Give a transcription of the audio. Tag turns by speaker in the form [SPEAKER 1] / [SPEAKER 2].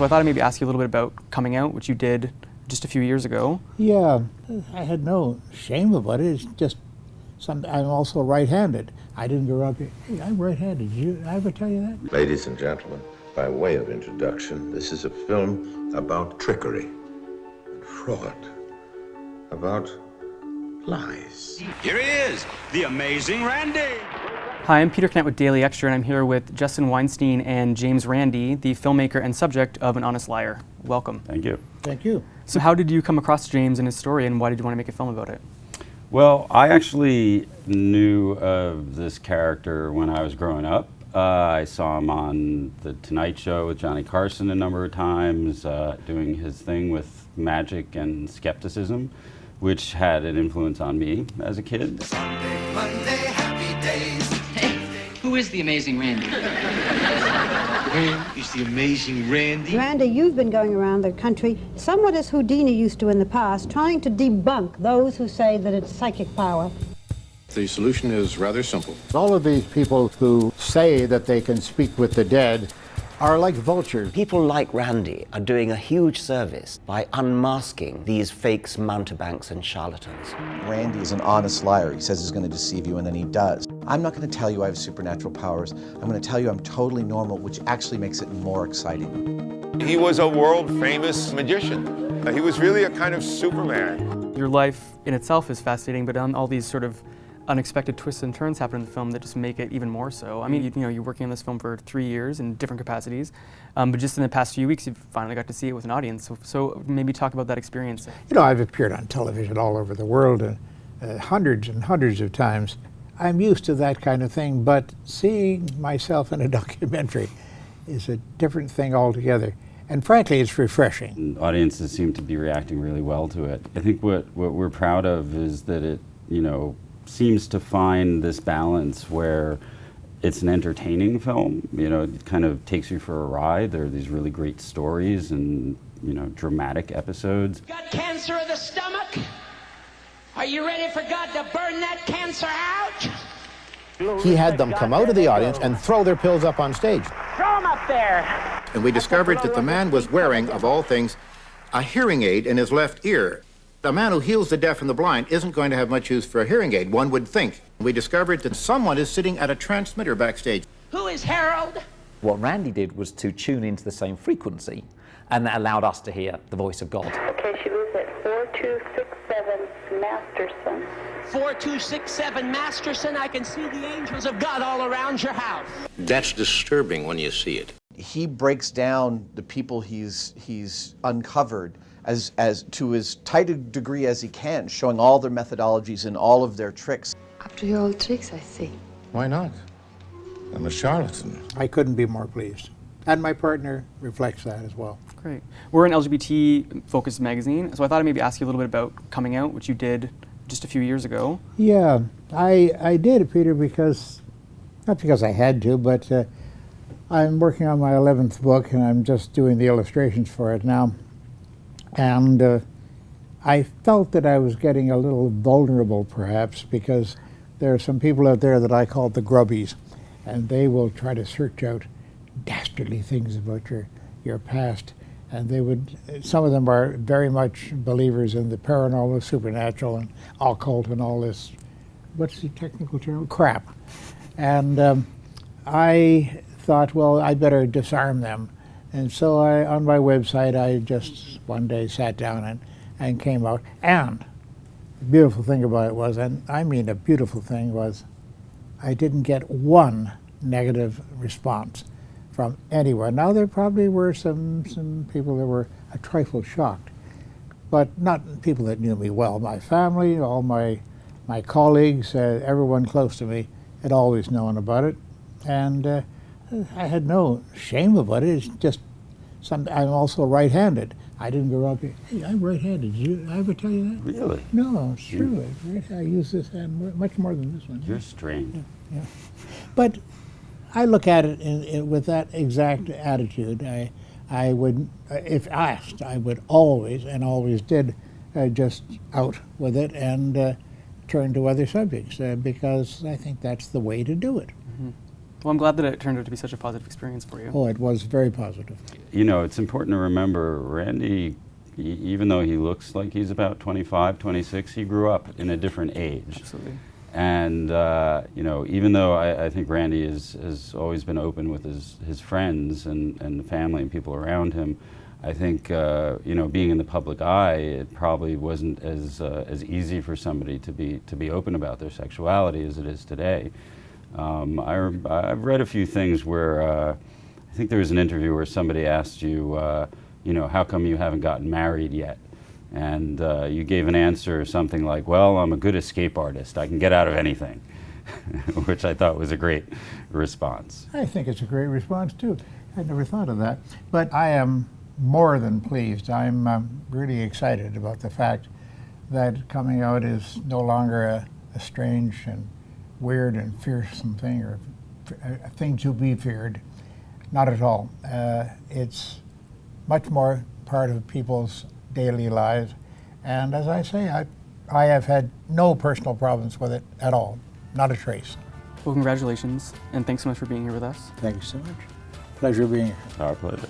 [SPEAKER 1] So I thought I'd maybe ask you a little bit about coming out, which you did just a few years ago.
[SPEAKER 2] Yeah, I had no shame about it. It's just I'm also right-handed. I didn't grow up, hey, I'm right-handed. Did I ever tell you that?
[SPEAKER 3] Ladies and gentlemen, by way of introduction, this is a film about trickery, fraud, about lies.
[SPEAKER 4] Here he is, the amazing Randi.
[SPEAKER 1] Hi, I'm Peter Knapp with Daily Extra, and I'm here with Justin Weinstein and James Randi, the filmmaker and subject of An Honest Liar. Welcome.
[SPEAKER 5] Thank you.
[SPEAKER 2] Thank you.
[SPEAKER 1] So how did you come across James and his story, and why did you want to make a film about it?
[SPEAKER 5] Well, I actually knew of this character when I was growing up. I saw him on The Tonight Show with Johnny Carson a number of times, doing his thing with magic and skepticism, which had an influence on me as a kid.
[SPEAKER 6] Sunday, Monday, happy days. Hey, who is the amazing Randi?
[SPEAKER 4] He's the amazing Randi.
[SPEAKER 7] Randi, you've been going around the country, somewhat as Houdini used to in the past, trying to debunk those who say that it's psychic power.
[SPEAKER 8] The solution is rather simple.
[SPEAKER 2] All of these people who say that they can speak with the dead are like vultures.
[SPEAKER 9] People like Randi are doing a huge service by unmasking these fakes, mountebanks, and charlatans.
[SPEAKER 10] Randi is an honest liar. He says he's going to deceive you, and then he does. I'm not going to tell you I have supernatural powers. I'm going to tell you I'm totally normal, which actually makes it more exciting.
[SPEAKER 11] He was a world-famous magician. He was really a kind of Superman.
[SPEAKER 1] Your life in itself is fascinating, but all these sort of unexpected twists and turns happen in the film that just make it even more so. I mean, you're working on this film for 3 years in different capacities, but just in the past few weeks, you've finally got to see it with an audience. So maybe talk about that experience.
[SPEAKER 2] You know, I've appeared on television all over the world hundreds and hundreds of times. I'm used to that kind of thing, but seeing myself in a documentary is a different thing altogether. And frankly, it's refreshing.
[SPEAKER 5] Audiences seem to be reacting really well to it. I think what we're proud of is that it, seems to find this balance where it's an entertaining film. It kind of takes you for a ride. There are these really great stories and, dramatic episodes.
[SPEAKER 6] Got cancer of the stomach? Are you ready for God to burn that cancer out?
[SPEAKER 8] He had them come out of the audience and throw their pills up on stage.
[SPEAKER 6] Throw them up there.
[SPEAKER 8] And we discovered that the man was wearing, of all things, a hearing aid in his left ear. The man who heals the deaf and the blind isn't going to have much use for a hearing aid, one would think. We discovered that someone is sitting at a transmitter backstage.
[SPEAKER 6] Who is Harold?
[SPEAKER 12] What Randi did was to tune into the same frequency, and that allowed us to hear the voice of God.
[SPEAKER 13] Okay, she lives at 4267 Masterson.
[SPEAKER 6] 4267 Masterson, I can see the angels of God all around your house.
[SPEAKER 3] That's disturbing when you see it.
[SPEAKER 10] He breaks down the people he's uncovered as to as tight a degree as he can, showing all their methodologies and all of their tricks.
[SPEAKER 13] Up to your old tricks, I see.
[SPEAKER 8] Why not? I'm a charlatan.
[SPEAKER 2] I couldn't be more pleased. And my partner reflects that as well.
[SPEAKER 1] Great. We're an LGBT-focused magazine, so I thought I'd maybe ask you a little bit about coming out, which you did just a few years ago.
[SPEAKER 2] Yeah, I did, Peter, not because I had to, but I'm working on my 11th book, and I'm just doing the illustrations for it now. And I felt that I was getting a little vulnerable, perhaps, because there are some people out there that I call the grubbies, and they will try to search out dastardly things about your past. And some of them are very much believers in the paranormal, supernatural, and occult, and all this, what's the technical term? Crap. And I thought, well, I better disarm them. And so on my website, I just one day sat down and came out. And the beautiful thing about it was, and I mean a beautiful thing was, I didn't get one negative response from anyone. Now, there probably were some people that were a trifle shocked, but not people that knew me well. My family, all my colleagues, everyone close to me had always known about it. And I had no shame about it. It's just I'm also right-handed. I didn't grow up, hey, I'm right-handed. Did I ever tell you that?
[SPEAKER 5] Really?
[SPEAKER 2] No, it's true. I use this hand much more than this one.
[SPEAKER 5] You're strange.
[SPEAKER 2] Yeah. But I look at it with that exact attitude. I would, if asked, I would always, and always did, just out with it and turn to other subjects because I think that's the way to do it.
[SPEAKER 1] Mm-hmm. Well, I'm glad that it turned out to be such a positive experience for you.
[SPEAKER 2] Oh, it was very positive.
[SPEAKER 5] You know, it's important to remember, Randy, even though he looks like he's about 25, 26, he grew up in a different age.
[SPEAKER 1] Absolutely.
[SPEAKER 5] And, you know, even though I think Randy has always been open with his friends and the family and people around him, I think, you know, being in the public eye, it probably wasn't as easy for somebody to be open about their sexuality as it is today. I've read a few things where I think there was an interview where somebody asked you, you know, how come you haven't gotten married yet? And you gave an answer something like, well, I'm a good escape artist. I can get out of anything, which I thought was a great response.
[SPEAKER 2] I think it's a great response, too. I never thought of that. But I am more than pleased. I'm really excited about the fact that coming out is no longer a strange and weird and fearsome thing, or a thing to be feared. Not at all. It's much more part of people's daily lives. And as I say, I have had no personal problems with it at all. Not a trace.
[SPEAKER 1] Well, congratulations, and thanks so much for being here with us.
[SPEAKER 2] Thank you so much. Pleasure being here.
[SPEAKER 5] Our pleasure.